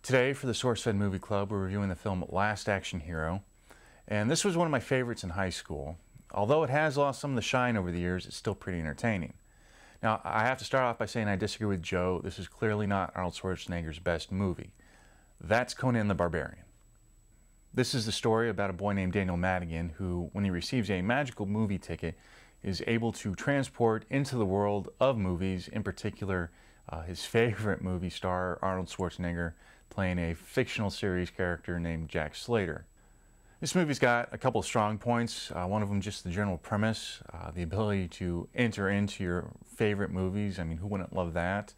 Today for the SourceFed Movie Club, we're reviewing the film Last Action Hero. And this was one of my favorites in high school. Although it has lost some of the shine over the years, it's still pretty entertaining. Now, I have to start off by saying I disagree with Joe. This is clearly not Arnold Schwarzenegger's best movie. That's Conan the Barbarian. This is the story about a boy named Daniel Madigan who, when he receives a magical movie ticket, is able to transport into the world of movies, in particular his favorite movie star, Arnold Schwarzenegger, playing a fictional series character named Jack Slater. This movie's got a couple of strong points. One of them just the general premise, the ability to enter into your favorite movies. I mean, who wouldn't love that?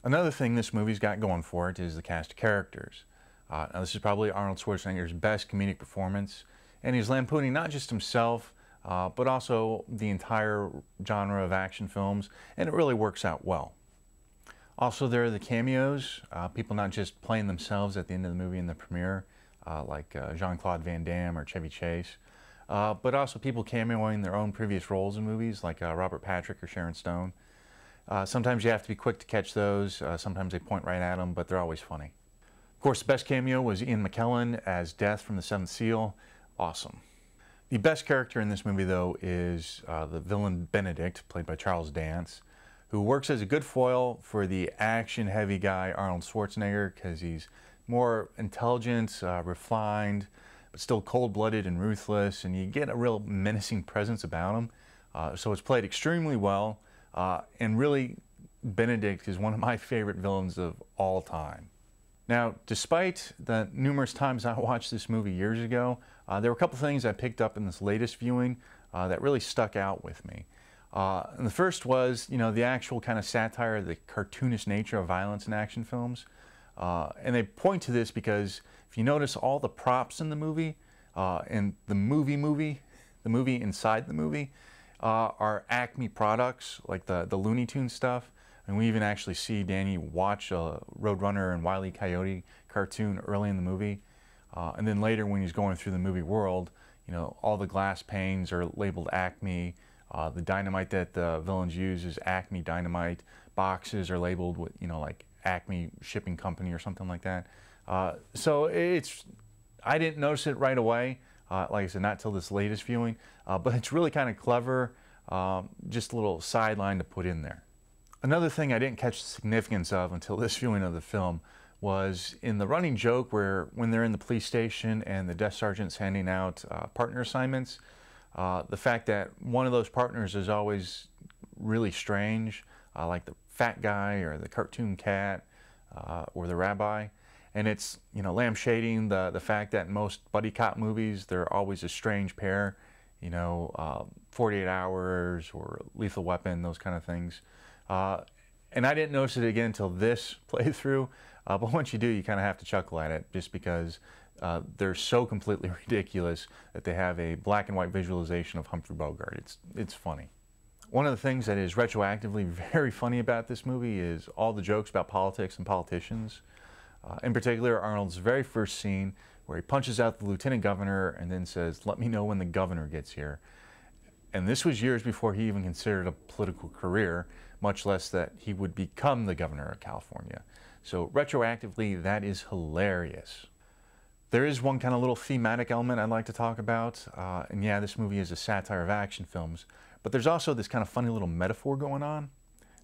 Another thing this movie's got going for it is the cast of characters. Now this is probably Arnold Schwarzenegger's best comedic performance, and he's lampooning not just himself, but also the entire genre of action films, and it really works out well. Also, there are the cameos, people not just playing themselves at the end of the movie in the premiere, like Jean-Claude Van Damme or Chevy Chase, but also people cameoing their own previous roles in movies, like Robert Patrick or Sharon Stone. Sometimes you have to be quick to catch those, sometimes they point right at them, but they're always funny. Of course, the best cameo was Ian McKellen as Death from the Seventh Seal. Awesome. The best character in this movie, though, is the villain Benedict, played by Charles Dance, who works as a good foil for the action-heavy guy Arnold Schwarzenegger because he's more intelligent, refined, but still cold-blooded and ruthless, and you get a real menacing presence about him. So it's played extremely well, and really, Benedict is one of my favorite villains of all time. Now, despite the numerous times I watched this movie years ago, there were a couple things I picked up in this latest viewing that really stuck out with me. And the first was, the actual kind of satire, the cartoonish nature of violence in action films. And they point to this because if you notice all the props in the movie, and the movie inside the movie, are Acme products, like the Looney Tunes stuff. And we even actually see Danny watch a Roadrunner and Wile E. Coyote cartoon early in the movie. And then later when he's going through the movie world, all the glass panes are labeled Acme. The dynamite that the villains use is Acme dynamite. Boxes are labeled with, like Acme Shipping Company or something like that. So I didn't notice it right away. Like I said, not till this latest viewing, but it's really kind of clever. Just a little sideline to put in there. Another thing I didn't catch the significance of until this viewing of the film was in the running joke where when they're in the police station and the desk sergeant's handing out partner assignments, the fact that one of those partners is always really strange, like the fat guy or the cartoon cat or the rabbi. And it's, lampshading the fact that in most buddy cop movies, they're always a strange pair, 48 Hours or Lethal Weapon, those kind of things. And I didn't notice it again until this playthrough, but once you do, you kind of have to chuckle at it just because they're so completely ridiculous that they have a black and white visualization of Humphrey Bogart. It's funny. One of the things that is retroactively very funny about this movie is all the jokes about politics and politicians. In particular, Arnold's very first scene where he punches out the lieutenant governor and then says, "Let me know when the governor gets here." And this was years before he even considered a political career, much less that he would become the governor of California. So retroactively, that is hilarious. There is one kind of little thematic element I'd like to talk about, and yeah, this movie is a satire of action films, but there's also this kind of funny little metaphor going on.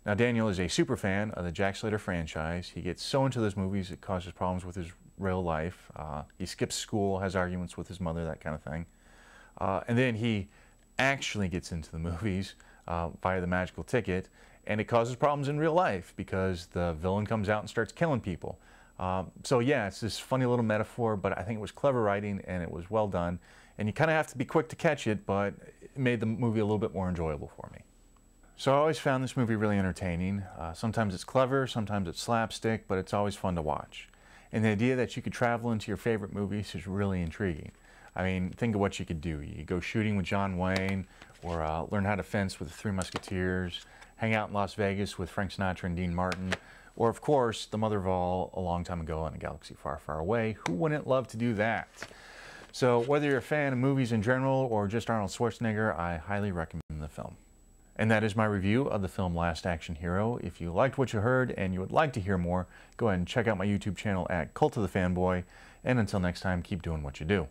Now, Daniel is a super fan of the Jack Slater franchise. He gets so into those movies it causes problems with his real life. He skips school, has arguments with his mother, that kind of thing. And then he actually gets into the movies via the magical ticket, and it causes problems in real life because the villain comes out and starts killing people. So yeah, it's this funny little metaphor, but I think it was clever writing and it was well done. And you kind of have to be quick to catch it, but it made the movie a little bit more enjoyable for me. So I always found this movie really entertaining. Sometimes it's clever, sometimes it's slapstick, but it's always fun to watch. And the idea that you could travel into your favorite movies is really intriguing. I mean, think of what you could do. You could go shooting with John Wayne, or learn how to fence with the Three Musketeers, hang out in Las Vegas with Frank Sinatra and Dean Martin, or of course, the mother of all, a long time ago in a galaxy far, far away. Who wouldn't love to do that? So whether you're a fan of movies in general or just Arnold Schwarzenegger, I highly recommend the film. And that is my review of the film Last Action Hero. If you liked what you heard and you would like to hear more, go ahead and check out my YouTube channel at Cult of the Fanboy. And until next time, keep doing what you do.